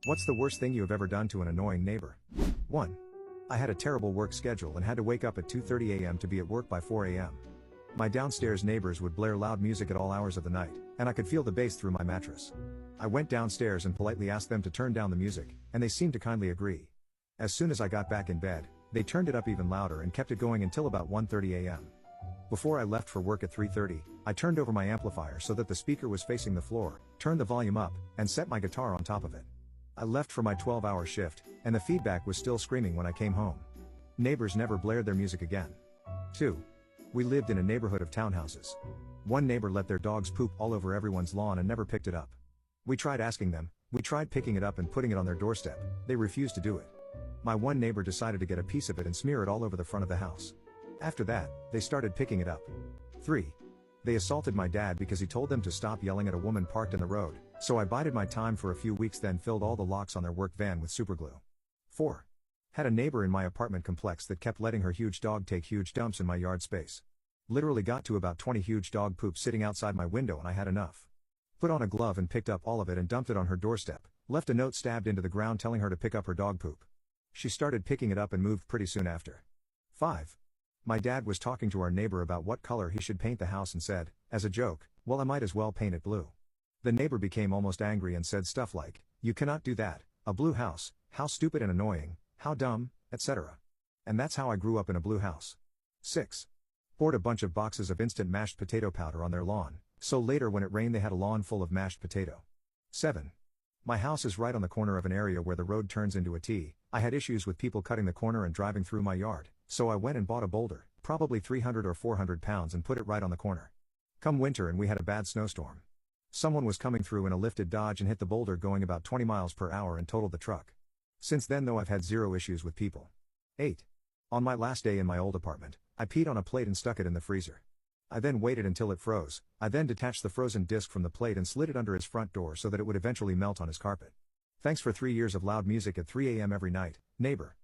What's the worst thing you have ever done to an annoying neighbor? 1. I had a terrible work schedule and had to wake up at 2:30 a.m. to be at work by 4 a.m. My downstairs neighbors would blare loud music at all hours of the night, and I could feel the bass through my mattress. I went downstairs and politely asked them to turn down the music, and they seemed to kindly agree. As soon as I got back in bed, they turned it up even louder and kept it going until about 1:30 a.m. Before I left for work at 3:30, I turned over my amplifier so that the speaker was facing the floor, turned the volume up, and set my guitar on top of it. I left for my 12-hour shift, and the feedback was still screaming when I came home. Neighbors never blared their music again. 2. We lived in a neighborhood of townhouses. One neighbor let their dogs poop all over everyone's lawn and never picked it up. We tried asking them, we tried picking it up and putting it on their doorstep, they refused to do it. My one neighbor decided to get a piece of it and smear it all over the front of the house. After that, they started picking it up. 3. They assaulted my dad because he told them to stop yelling at a woman parked in the road, so I bided my time for a few weeks, then filled all the locks on their work van with superglue. 4. Had a neighbor in my apartment complex that kept letting her huge dog take huge dumps in my yard space. Literally got to about 20 huge dog poops sitting outside my window and I had enough. Put on a glove and picked up all of it and dumped it on her doorstep, left a note stabbed into the ground telling her to pick up her dog poop. She started picking it up and moved pretty soon after. 5. My dad was talking to our neighbor about what color he should paint the house and said, as a joke, well, I might as well paint it blue. The neighbor became almost angry and said stuff like, you cannot do that, a blue house, how stupid and annoying, how dumb, etc. And that's how I grew up in a blue house. 6. Poured a bunch of boxes of instant mashed potato powder on their lawn, so later when it rained they had a lawn full of mashed potato. 7. My house is right on the corner of an area where the road turns into a T. I had issues with people cutting the corner and driving through my yard, so I went and bought a boulder, probably 300 or 400 pounds, and put it right on the corner. Come winter and we had a bad snowstorm. Someone was coming through in a lifted Dodge and hit the boulder going about 20 miles per hour and totaled the truck. Since then though I've had zero issues with people. 8. On my last day in my old apartment, I peed on a plate and stuck it in the freezer. I then waited until it froze. I then detached the frozen disc from the plate and slid it under his front door so that it would eventually melt on his carpet. Thanks for 3 years of loud music at 3 a.m. every night, neighbor.